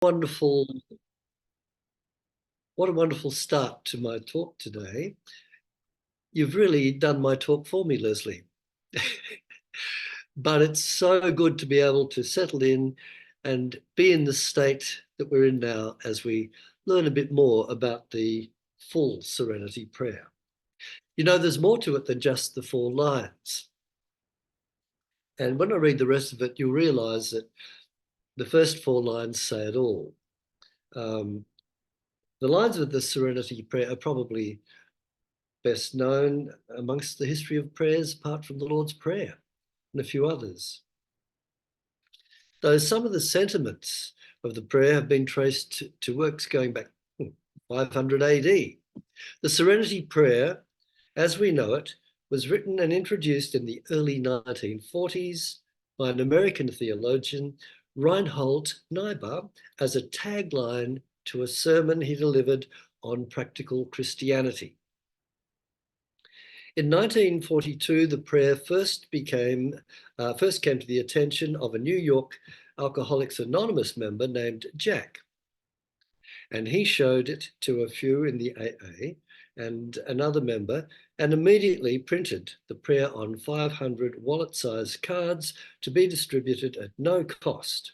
Wonderful, what a wonderful start to my talk today. You've really done my talk for me, Leslie. But it's so good to be able to settle in and be in the state that we're in now as we learn a bit more about the full Serenity prayer. You know, there's more to it than just the 4 lines. And when I read the rest of it, you'll realize that the first 4 lines say it all. The lines of the Serenity prayer are probably best known amongst the history of prayers, apart from the Lord's Prayer and a few others. Though some of the sentiments of the prayer have been traced to works going back 500 AD. The Serenity Prayer, as we know it, was written and introduced in the early 1940s by an American theologian, Reinhold Niebuhr, as a tagline to a sermon he delivered on practical Christianity. In 1942, the prayer first came to the attention of a New York Alcoholics Anonymous member named Jack. And he showed it to a few in the AA and another member, and immediately printed the prayer on 500 wallet-sized cards to be distributed at no cost.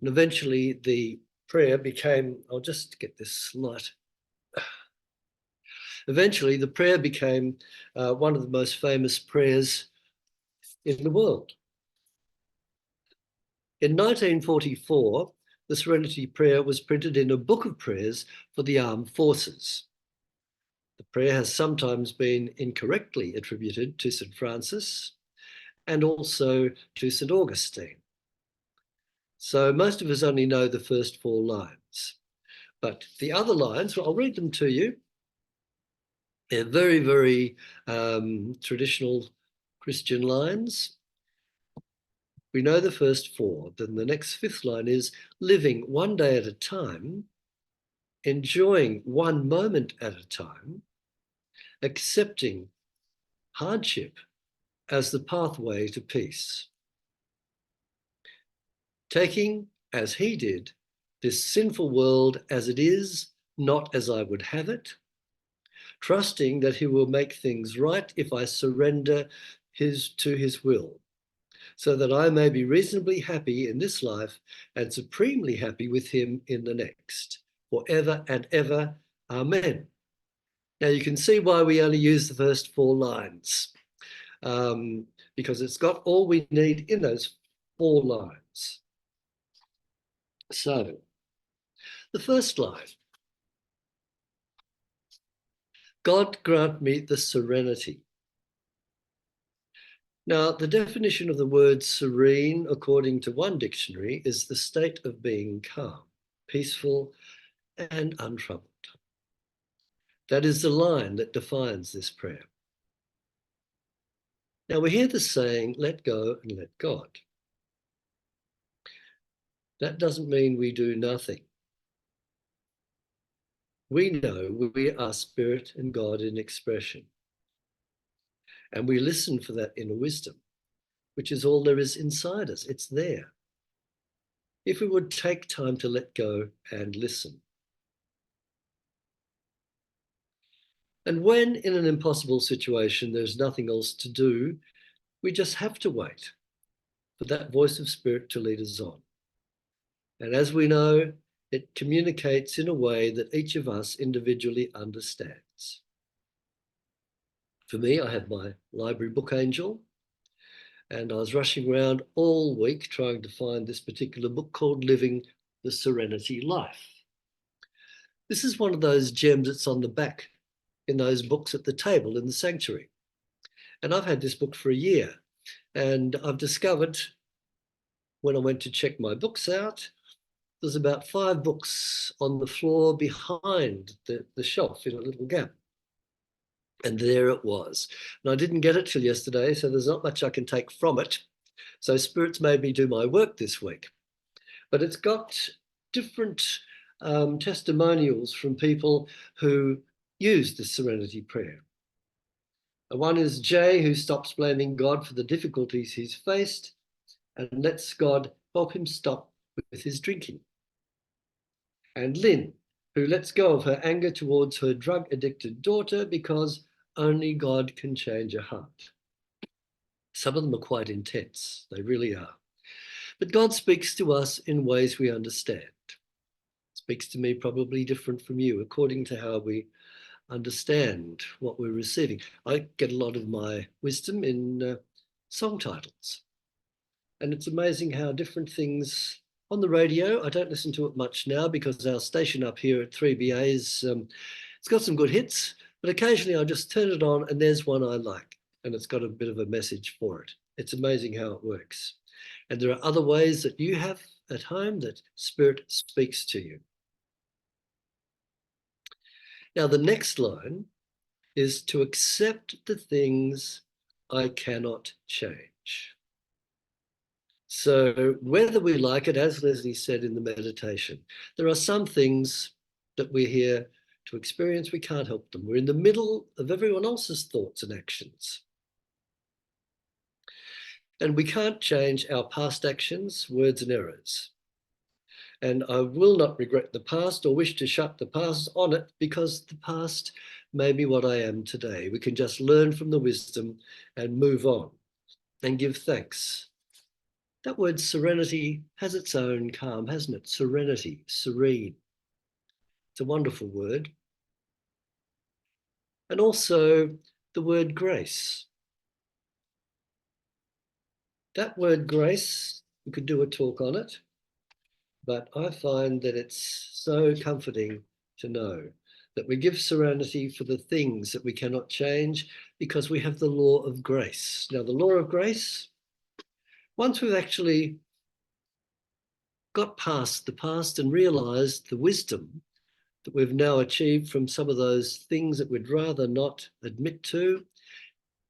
And eventually the prayer became, I'll just get this slide. Eventually, the prayer became one of the most famous prayers in the world. In 1944, the Serenity Prayer was printed in a book of prayers for the armed forces. The prayer has sometimes been incorrectly attributed to St. Francis and also to St. Augustine. So most of us only know the first 4 lines. But the other lines, well, I'll read them to you. They're very, very traditional Christian lines. We know the first 4. Then the next 5th line is living one day at a time, enjoying one moment at a time, accepting hardship as the pathway to peace. Taking, as he did, this sinful world as it is, not as I would have it, trusting that he will make things right if I surrender to his will, so that I may be reasonably happy in this life and supremely happy with him in the next, forever and ever. Amen. Now you can see why we only use the first 4 lines, because it's got all we need in those 4 lines. So, the first line, God grant me the serenity. Now, the definition of the word serene, according to one dictionary, is the state of being calm, peaceful, and untroubled. That is the line that defines this prayer. Now, we hear the saying, let go and let God. That doesn't mean we do nothing. We know we are spirit and God in expression. And we listen for that inner wisdom, which is all there is inside us. It's there. If we would take time to let go and listen. And when in an impossible situation, there's nothing else to do, we just have to wait for that voice of spirit to lead us on. And as we know, it communicates in a way that each of us individually understands. For me, I have my library book angel, and I was rushing around all week trying to find this particular book called Living the Serenity Life. This is one of those gems that's on the back in those books at the table in the sanctuary. And I've had this book for a year, and I've discovered when I went to check my books out, there's about 5 books on the floor behind the shelf in a little gap. And there it was. And I didn't get it till yesterday, so there's not much I can take from it. So Spirit's made me do my work this week. But it's got different testimonials from people who use the Serenity Prayer. One is Jay, who stops blaming God for the difficulties he's faced and lets God help him stop with his drinking. And Lynn, who lets go of her anger towards her drug-addicted daughter because only God can change a heart. Some of them are quite intense. They really are. But God speaks to us in ways we understand. Speaks to me probably different from you, according to how we understand what we're receiving. I get a lot of my wisdom in song titles. And it's amazing how different things on the radio, I don't listen to it much now because our station up here at 3BA it's got some good hits, but occasionally I just turn it on and there's one I like and it's got a bit of a message for it. It's amazing how it works. And there are other ways that you have at home that Spirit speaks to you. Now, the next line is to accept the things I cannot change. So whether we like it, as Leslie said in the meditation, there are some things that we're here to experience, we can't help them. We're in the middle of everyone else's thoughts and actions. And we can't change our past actions, words and errors. And I will not regret the past or wish to shut the past on it because the past may be what I am today. We can just learn from the wisdom and move on and give thanks. That word serenity has its own calm, hasn't it? Serenity, serene. It's a wonderful word. And also the word grace. That word grace, we could do a talk on it, but I find that it's so comforting to know that we give serenity for the things that we cannot change because we have the law of grace. Now, the law of grace, once we've actually got past the past and realized the wisdom that we've now achieved from some of those things that we'd rather not admit to,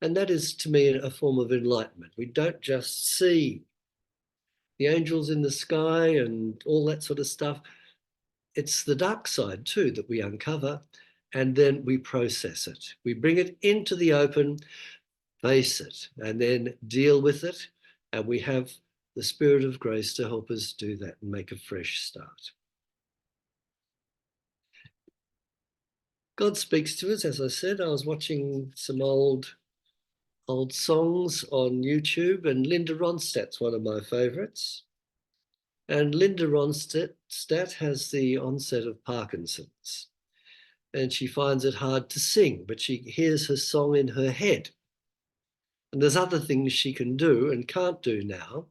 and that is to me a form of enlightenment. We don't just see the angels in the sky and all that sort of stuff. It's the dark side too that we uncover and then we process it. We bring it into the open, face it, and then deal with it. And we have the Spirit of grace to help us do that and make a fresh start. God speaks to us, as I said. I was watching some old songs on YouTube, and Linda Ronstadt's one of my favorites. And Linda Ronstadt has the onset of Parkinson's, and she finds it hard to sing, but she hears her song in her head. And there's other things she can do and can't do now.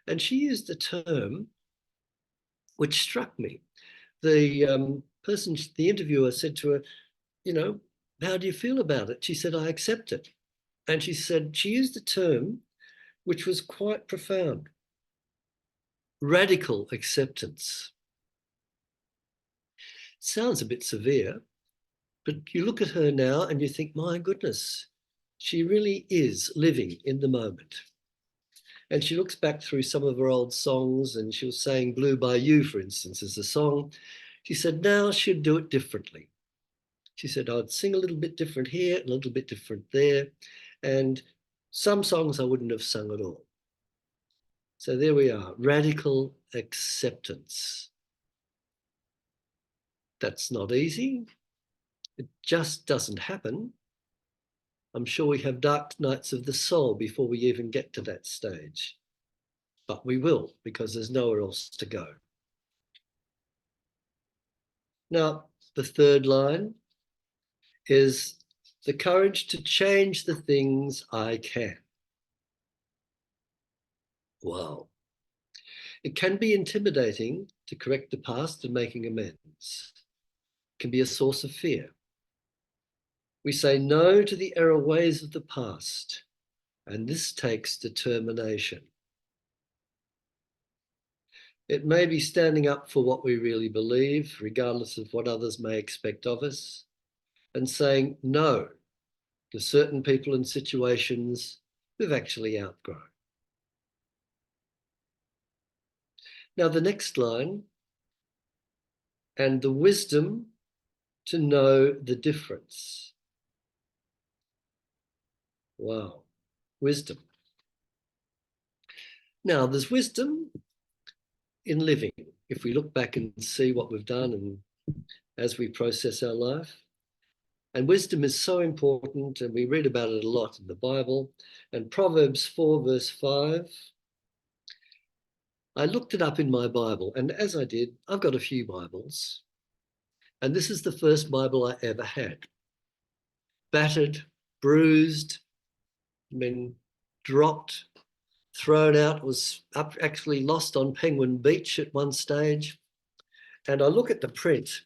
And she used a term which struck me. The the interviewer said to her, you know, how do you feel about it? She said, I accept it. And she said, she used a term which was quite profound. Radical acceptance. Sounds a bit severe, but you look at her now and you think, my goodness, she really is living in the moment. And she looks back through some of her old songs and she was saying Blue by You, for instance, as a song. She said, now she'd do it differently. She said, I'd sing a little bit different here, a little bit different there. And some songs I wouldn't have sung at all. So there we are, radical acceptance. That's not easy. It just doesn't happen. I'm sure we have dark nights of the soul before we even get to that stage. But we will, because there's nowhere else to go. Now, the third line is the courage to change the things I can. Wow. It can be intimidating to correct the past and making amends. It can be a source of fear. We say no to the error ways of the past, and this takes determination. It may be standing up for what we really believe, regardless of what others may expect of us, and saying no to certain people and situations we've actually outgrown. Now, the next line, and the wisdom to know the difference. Wow, wisdom. Now, there's wisdom in living if we look back and see what we've done and as we process our life. And wisdom is so important, and we read about it a lot in the Bible. And Proverbs 4, verse 5, I looked it up in my Bible, and as I did, I've got a few Bibles, and this is the first Bible I ever had. Battered, bruised, been dropped, thrown out, was up, actually lost on Penguin Beach at one stage. And I look at the print.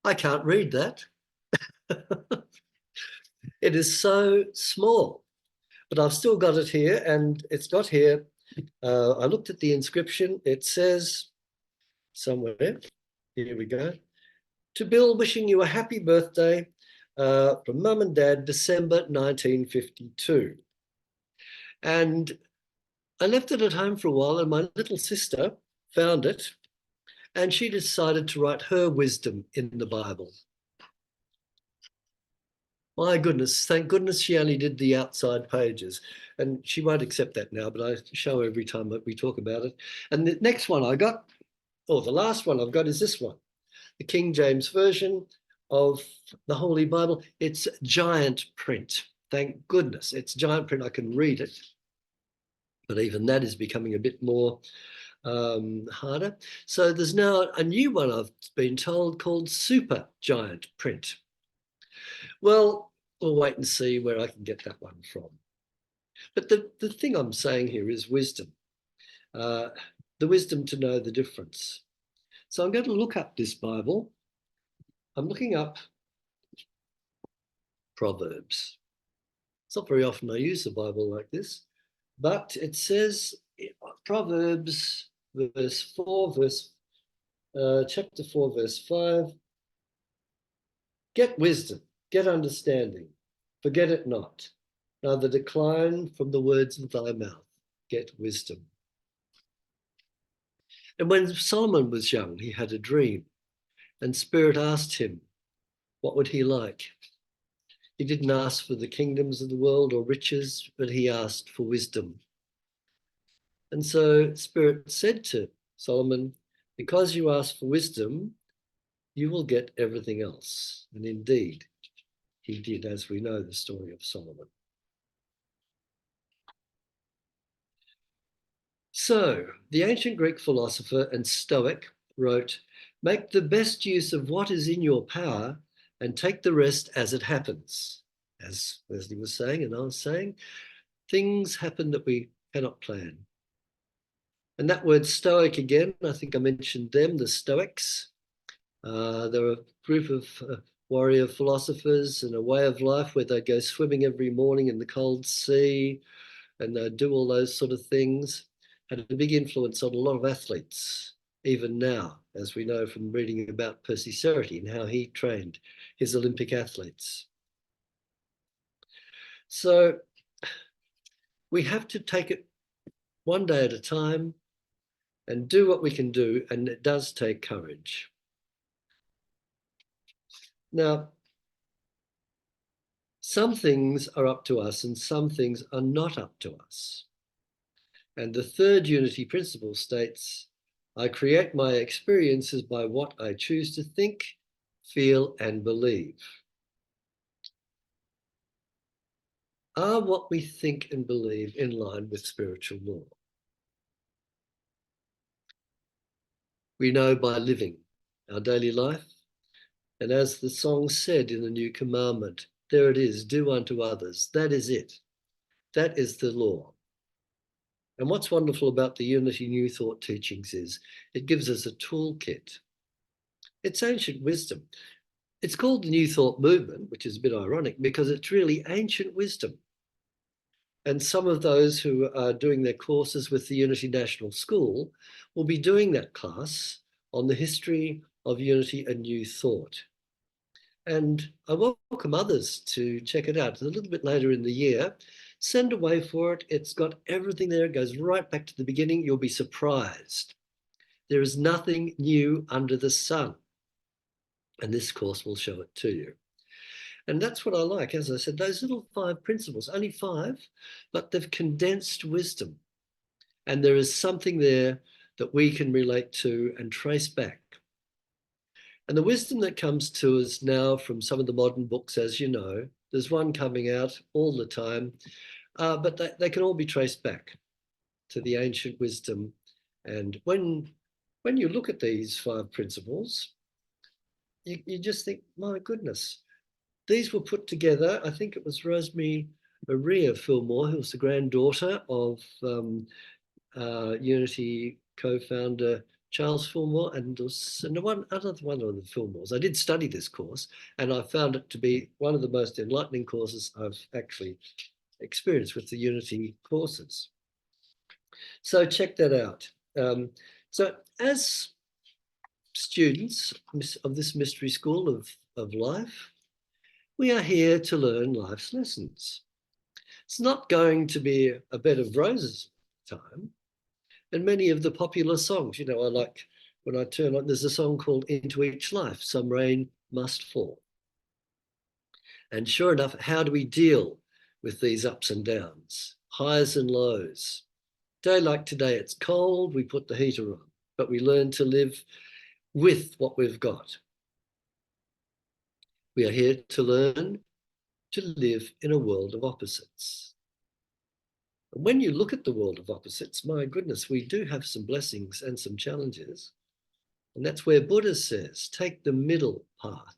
I can't read that. It is so small, but I've still got it here, and it's got here. I looked at the inscription. It says somewhere, here we go. To Bill, wishing you a happy birthday from Mum and Dad, December 1952. And I left it at home for a while, and my little sister found it, and she decided to write her wisdom in the Bible. My goodness, thank goodness she only did the outside pages. And she won't accept that now, but I show her every time that we talk about it. And the next one I got, or the last one I've got, is this one, the King James Version of the Holy Bible. It's giant print. Thank goodness it's giant print. I can read it. But even that is becoming a bit more harder. So there's now a new one I've been told called super giant print. Well, we'll wait and see where I can get that one from. But the thing I'm saying here is wisdom, the wisdom to know the difference. So I'm going to look up this Bible. I'm looking up Proverbs. It's not very often I use a Bible like this, but it says Proverbs verse 4, chapter 4, verse 5. Get wisdom, get understanding, forget it not, neither decline from the words of thy mouth. Get wisdom. And when Solomon was young, he had a dream, and Spirit asked him, what would he like? He didn't ask for the kingdoms of the world or riches, but he asked for wisdom. And so Spirit said to Solomon, because you asked for wisdom, you will get everything else. And indeed, he did, as we know the story of Solomon. So the ancient Greek philosopher and Stoic wrote, make the best use of what is in your power and take the rest as it happens. As Leslie was saying, and I was saying, things happen that we cannot plan. And that word Stoic again, I think I mentioned them, the Stoics. They're a group of warrior philosophers and a way of life where they go swimming every morning in the cold sea and they do all those sort of things. Had a big influence on a lot of athletes, even now, as we know from reading about Percy Serenity and how he trained his Olympic athletes. So we have to take it one day at a time and do what we can do, and it does take courage. Now, some things are up to us and some things are not up to us. And the third unity principle states, I create my experiences by what I choose to think, feel, and believe. Are what we think and believe in line with spiritual law? We know by living our daily life. And as the song said in the New Commandment, there it is, do unto others. That is it. That is the law. And what's wonderful about the Unity New Thought teachings is it gives us a toolkit. It's ancient wisdom. It's called the New Thought movement, which is a bit ironic because it's really ancient wisdom. And some of those who are doing their courses with the Unity National School will be doing that class on the history of Unity and New Thought. And I welcome others to check it out. A little bit later in the year, send away for it. It's got everything there. It goes right back to the beginning. You'll be surprised. There is nothing new under the sun. And this course will show it to you. And that's what I like. As I said, those little 5 principles, only 5, but they've condensed wisdom. And there is something there that we can relate to and trace back. And the wisdom that comes to us now from some of the modern books, as you know, there's one coming out all the time, but they can all be traced back to the ancient wisdom. And when you look at these 5 principles, you just think, my goodness, these were put together. I think it was Rosemary Maria Fillmore, who was the granddaughter of Unity co-founder Charles Fillmore, and one other one of the Fillmores. I did study this course, and I found it to be one of the most enlightening courses I've actually experienced with the Unity courses. So check that out. So as students of this mystery school of life, we are here to learn life's lessons. It's not going to be a bed of roses time. And many of the popular songs, I like when I turn on, there's a song called Into Each Life, Some Rain Must Fall. And sure enough, how do we deal with these ups and downs, highs and lows? Day like today, it's cold, we put the heater on, but we learn to live with what we've got. We are here to learn to live in a world of opposites. And when you look at the world of opposites, my goodness, we do have some blessings and some challenges. And that's where Buddha says, take the middle path.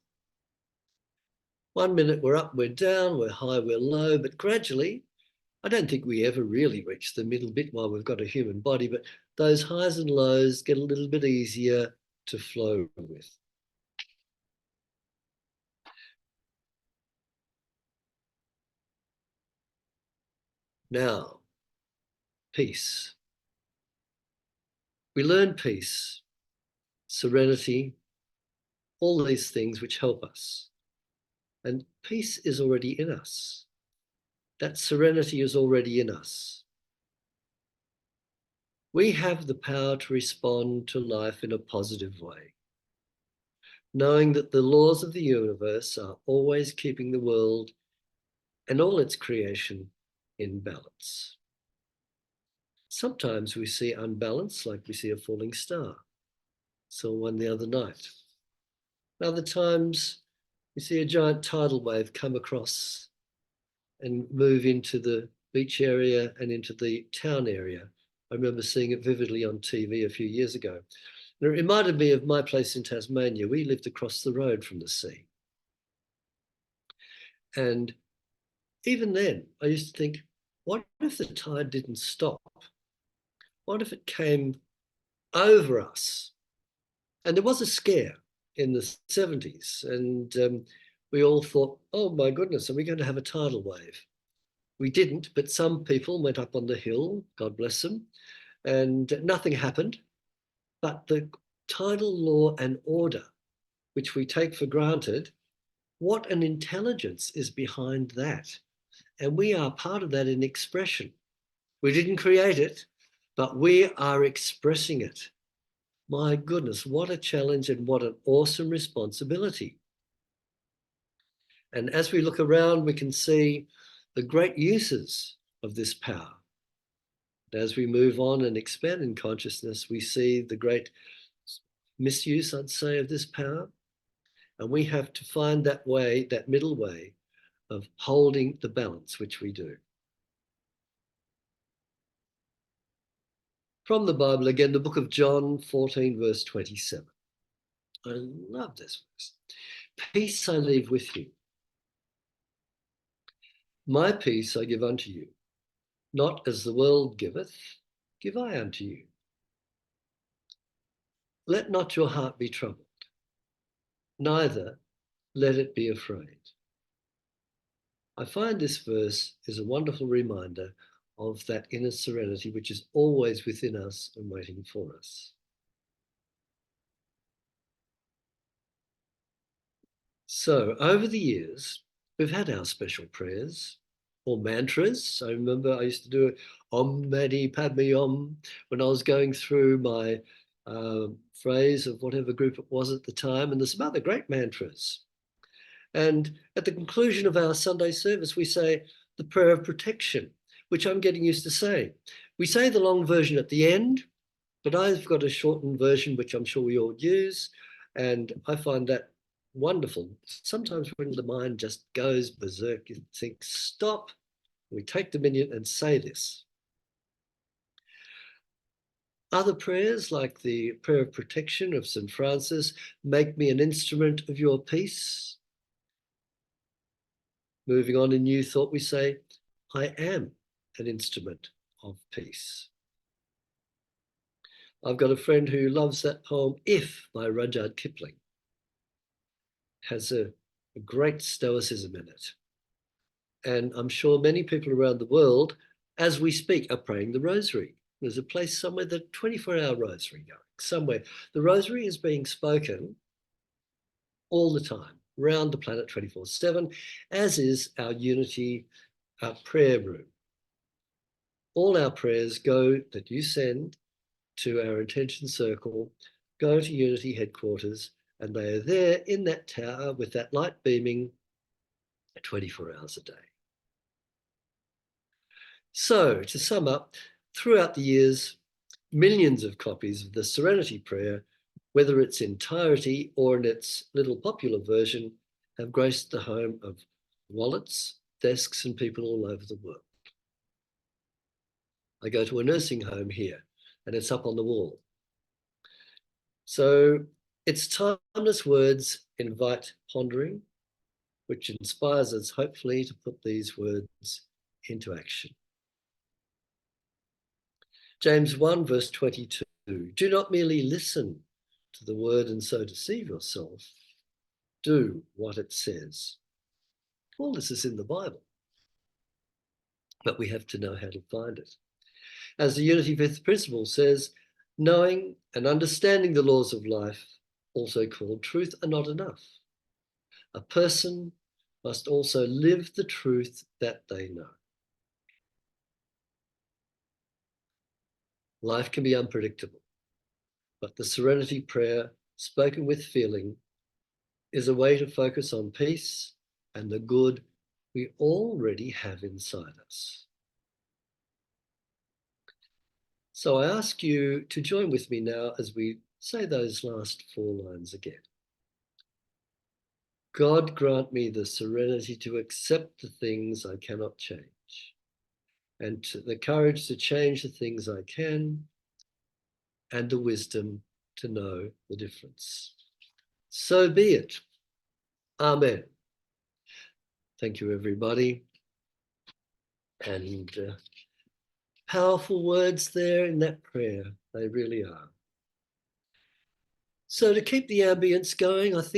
1 minute we're up, we're down, we're high, we're low, but gradually, I don't think we ever really reach the middle bit while we've got a human body, but those highs and lows get a little bit easier to flow with. Now, peace. We learn peace, serenity, all these things which help us. And peace is already in us. That serenity is already in us. We have the power to respond to life in a positive way, knowing that the laws of the universe are always keeping the world and all its creation in balance. Sometimes we see unbalance, like we see a falling star. Saw one the other night. Other times we see a giant tidal wave come across and move into the beach area and into the town area. I remember seeing it vividly on TV a few years ago. And it reminded me of my place in Tasmania. We lived across the road from the sea. And even then, I used to think, what if the tide didn't stop? What if it came over us? And there was a scare in the 70s. And we all thought, oh my goodness, are we going to have a tidal wave? We didn't, but some people went up on the hill, God bless them, and nothing happened. But the tidal law and order, which we take for granted, what an intelligence is behind that. And we are part of that in expression. We didn't create it, but we are expressing it. My goodness, what a challenge and what an awesome responsibility. And as we look around, we can see the great uses of this power. As we move on and expand in consciousness, we see the great misuse, I'd say, of this power. And we have to find that way, that middle way of holding the balance, which we do. From the Bible again, the book of John 14, verse 27. I love this verse. Peace I leave with you. My peace I give unto you. Not as the world giveth, give I unto you. Let not your heart be troubled, neither let it be afraid. I find this verse is a wonderful reminder of that inner serenity which is always within us and waiting for us. So over the years, we've had our special prayers or mantras. I remember I used to do Om Mani Padme Om when I was going through my phrase of whatever group it was at the time. And there's some other great mantras. And at the conclusion of our Sunday service, we say the prayer of protection, which I'm getting used to saying. We say the long version at the end, but I've got a shortened version, which I'm sure we all use. And I find that wonderful. Sometimes when the mind just goes berserk, you think, stop. We take the minute and say this. Other prayers, like the prayer of protection of St. Francis, make me an instrument of your peace. Moving on in New Thought, we say, I am an instrument of peace. I've got a friend who loves that poem, If, by Rudyard Kipling. It has a great stoicism in it. And I'm sure many people around the world, as we speak, are praying the rosary. There's a place somewhere, the 24-hour rosary going, somewhere. The rosary is being spoken all the time, around the planet 24/7, as is our Unity, our prayer room. All our prayers go that you send to our intention circle, go to Unity headquarters, and they are there in that tower with that light beaming 24 hours a day. So, to sum up, throughout the years, millions of copies of the Serenity Prayer, whether its entirety or in its little popular version, have graced the home of wallets, desks, and people all over the world. I go to a nursing home here, and it's up on the wall. So its timeless words invite pondering, which inspires us, hopefully, to put these words into action. James 1, verse 22, do not merely listen to the word and so deceive yourself. Do what it says. All this is in the Bible, but we have to know how to find it. As the Unity Fifth Principle says, knowing and understanding the laws of life, also called truth, are not enough. A person must also live the truth that they know. Life can be unpredictable, but the Serenity Prayer, spoken with feeling, is a way to focus on peace and the good we already have inside us. So I ask you to join with me now as we say those last 4 lines again. God grant me the serenity to accept the things I cannot change, and the courage to change the things I can, and the wisdom to know the difference. So be it. Amen. Thank you, everybody. And powerful words there in that prayer. They really are. So to keep the ambience going, I think